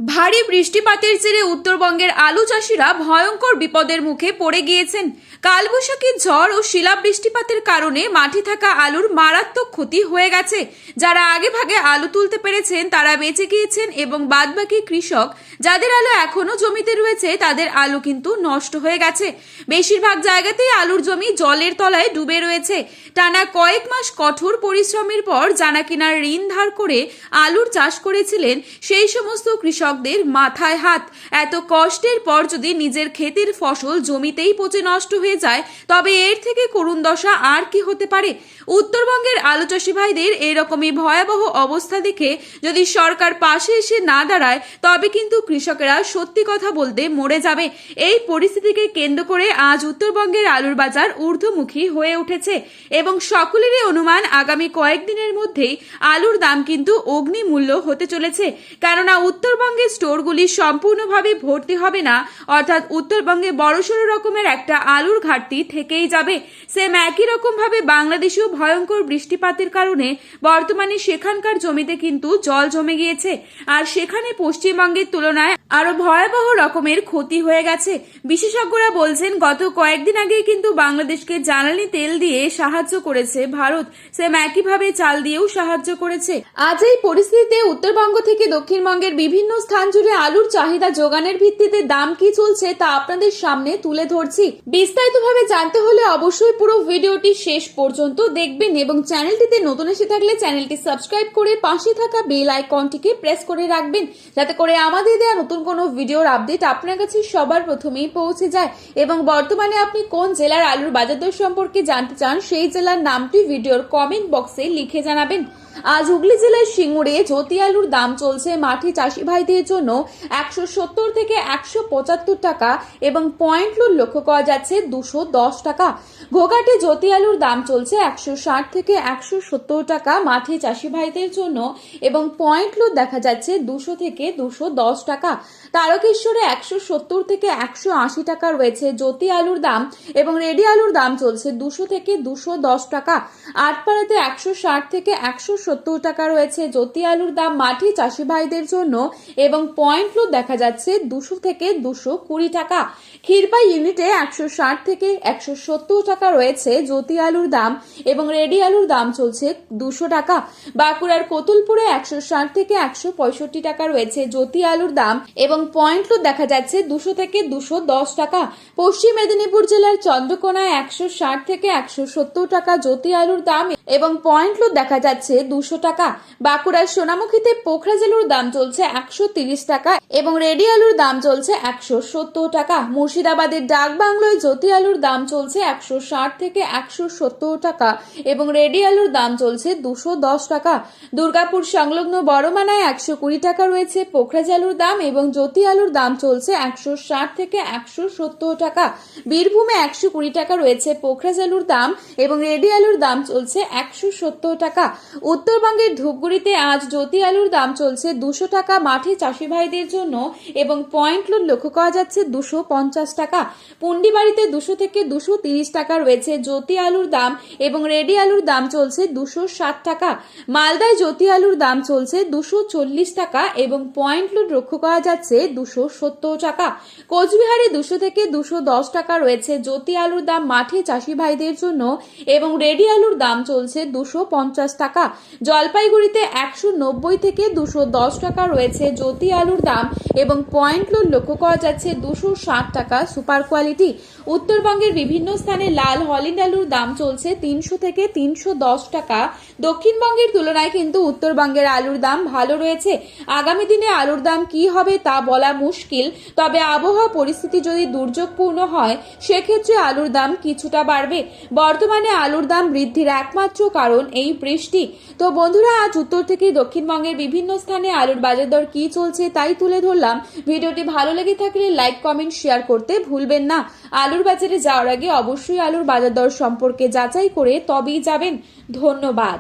ভারী বৃষ্টিপাতের জেরে উত্তরবঙ্গের আলু চাষিরা ভয়ঙ্কর বিপদের মুখে পড়ে গিয়েছেন। কালবৈশাখী ঝড় ও শিলাবৃষ্টিপাতের কারণে মাঠে থাকা আলুর মারাত্মক ক্ষতি হয়ে গেছে। যারা আগে ভাগে আলু তুলতে পেরেছেন তারা বেঁচে গিয়েছেন এবং বাদবাকি কৃষক যাদের আলু এখনো জমিতে রয়েছে তাদের আলু কিন্তু নষ্ট হয়ে গেছে। বেশিরভাগ জায়গাতেই আলুর জমি জলের তলায় ডুবে রয়েছে। টানা কয়েক মাস কঠোর পরিশ্রমের পর জানা কিনা ঋণ ধার করে আলুর চাষ করেছিলেন সেই সমস্ত কৃষকদের মাথায় হাত। এত কষ্টের পর যদি নিজের ক্ষেতের ফসল জমিতেই পচে নষ্ট হয়ে যায় তবে এর থেকে করুণ দশা আর কি হতে পারে। উত্তরবঙ্গের আলু চাষি ভাইদের এরকমই ভয়াবহ অবস্থা দেখে যদি সরকার পাশে এসে না দাঁড়ায় তবে কিন্তু কৃষকেরা সত্যি কথা বলতে মরে যাবে। এই পরিস্থিতিকে কেন্দ্র করে আজ উত্তরবঙ্গের আলুর বাজার ঊর্ধ্বমুখী হয়ে উঠেছে এবং সকলেরই অনুমান আগামী কয়েকদিনের মধ্যেই আলুর দাম কিন্তু অগ্নিমূল্য হতে চলেছে। কেননা উত্তরবঙ্গের স্টোরগুলি সম্পূর্ণভাবে ভর্তি হবে না, অর্থাৎ উত্তরবঙ্গে বড়সড় রকমের একটা আলুর ঘাটতি থেকেই যাবে। সেম একই রকম ভাবে বাংলাদেশেও ভয়ঙ্কর বৃষ্টিপাতের কারণে বর্তমানে সেখানকার জমিতে কিন্তু জল জমে গিয়েছে, আর সেখানে পশ্চিমবঙ্গের তুলনায় আরো ভয়াবহ রকমের ক্ষতি হয়ে গেছে। বিশেষজ্ঞরা বলছেন গত কয়েকদিন আগেই কিন্তু বাংলাদেশকে জ্বালানি তেল দিয়ে সাহায্য করেছে ভারত, সেম একইভাবে চাল দিয়েও সাহায্য করেছে। আজ এই পরিস্থিতিতে উত্তরবঙ্গ থেকে দক্ষিণবঙ্গের বিভিন্ন স্থান জুড়ে আলুর চাহিদা যোগানের ভিত্তিতে দাম কি চলছে তা আপনাদের সামনে তুলে ধরছি। বিস্তারিতভাবে জানতে হলে অবশ্যই পুরো ভিডিওটি শেষ পর্যন্ত দেখবেন এবং চ্যানেলটিতে নতুন এসে থাকলে চ্যানেলটি সাবস্ক্রাইব করে পাশে থাকা বেল আইকনটিকে প্রেস করে রাখবেন, যাতে করে আমাদের দেওয়া নতুন কোনো ভিডিওর আপডেট আপনার কাছে সবার প্রথমেই পৌঁছে যায়। এবং বর্তমানে আপনি কোন জেলার আলুর বাজার দর সম্পর্কে জানতে চান সেই জেলার নামটি ভিডিওর কমেন্ট বক্সে লিখে জানাবেন। আজ হুগলি জেলার সিঙ্গুরে জ্যোতি আলুর দাম চলছে মাঠে চাষি ভাইদের জন্য 170 থেকে 175 টাকা এবং পয়েন্ট লোড লক্ষ্য করা যাচ্ছে 210 টাকা। ঘোঘাটে জ্যোতি আলুর দাম চলছে 160 থেকে 170 টাকা মাঠে চাষি ভাইদের জন্য এবং পয়েন্ট লোড দেখা যাচ্ছে 200 থেকে 210 টাকা। তারকেশ্বরে 170 থেকে 180 টাকা রয়েছে জ্যোতি আলুর দাম এবং রেডি আলুর দাম চলছে 200 থেকে 210 টাকা। আটপাড়াতে 160 থেকে 170 টাকা রয়েছে জ্যোতি আলুর দাম মাঠে চাষি ভাইদের জন্য এবং পয়েন্ট লোড দেখা যাচ্ছে 200 থেকে 220 টাকা। ক্ষীরপাই ইউনিটে 160 থেকে 170 টাকা রয়েছে জ্যোতি আলুর দাম এবং রেডি আলুর দাম চলছে 200 টাকা। বাঁকুড়ার কোতুলপুরে 160 থেকে 165 টাকা রয়েছে জ্যোতি আলুর দাম এবং পয়েন্ট লোড দেখা যাচ্ছে 200 থেকে 210 টাকা। পশ্চিম মেদিনীপুর জেলার চন্দ্রকোনায় 160 থেকে 170 টাকা জ্যোতি আলুর দাম এবং পয়েন্ট লোড দেখা যাচ্ছে 200 টাকা। বাঁকুড়ার সোনামুখীতে পোখরা আলুর দাম চলছে 130 টাকা এবং রেডি আলুর দাম চলছে 170 টাকা। মুর্শিদাবাদের ডাক বাংলোয় জ্যোতি আলুর দাম চলছে 160 থেকে 170 টাকা এবং রেডি আলুর দাম চলছে 210 টাকা। দুর্গাপুর সংলগ্ন বড়মানায় 120 টাকা রয়েছে পোখরা আলুর দাম এবং জ্যোতি আলুর দাম চলছে 160 থেকে 170 টাকা। বীরভূমে 120 টাকা রয়েছে পোখরা আলুর দাম এবং রেডি আলুর দাম চলছে 170 টাকা। উত্তরবঙ্গের ধূপগুড়িতে আজ জ্যোতি আলুর দাম চলছে 200 টাকা মাঠে চাষি ভাইদের জন্য এবং পয়েন্ট লোড লক্ষ্য করা যাচ্ছে 250 টাকা। পুন্ডিবাড়িতে 200 থেকে 230 টাকা রয়েছে জ্যোতি আলুর দাম এবং রেডি আলুর দাম চলছে 260 টাকা। মালদায় জ্যোতি আলুর দাম চলছে 240 টাকা এবং পয়েন্ট লোড লক্ষ্য করা যাচ্ছে 270 টাকা। কোচবিহারে 200 থেকে 210 টাকা রয়েছে জ্যোতি আলুর দাম মাঠে চাষি ভাইদের জন্য এবং রেডি আলুর দাম চলছে 250 টাকা। জলপাইগুড়িতে 190 থেকে 210 টাকা রয়েছে জ্যোতি আলুর দাম এবং পয়েন্ট লোড লক্ষ্য করা যাচ্ছে 260 টাকা সুপার কোয়ালিটি। উত্তরবঙ্গের বিভিন্ন স্থানে লাল হলিড আলুর দাম চলছে 300 থেকে 310 টাকা। দক্ষিণবঙ্গের তুলনায় কিন্তু উত্তরবঙ্গের আলুর দাম ভালো রয়েছে। আগামী দিনে আলুর দাম কি হবে তা বলা মুশকিল, তবে আবহাওয়া পরিস্থিতি যদি দুর্যোগপূর্ণ হয় সেক্ষেত্রে আলুর দাম কিছুটা বাড়বে। বর্তমানে আলুর দাম বৃদ্ধির একমাত্র কারণ এই বৃষ্টি। তো বন্ধুরা, আজ উত্তর থেকে দক্ষিণবঙ্গের বিভিন্ন স্থানে আলুর বাজার দর কি চলছে তাই তুলে ধরলাম। ভিডিওটি ভালো লেগে থাকলে লাইক কমেন্ট শেয়ার করতে ভুলবেন না। আলুর বাজারে যাওয়ার আগে অবশ্যই আলুর বাজার দর সম্পর্কে যাচাই করে তবেই যাবেন। ধন্যবাদ।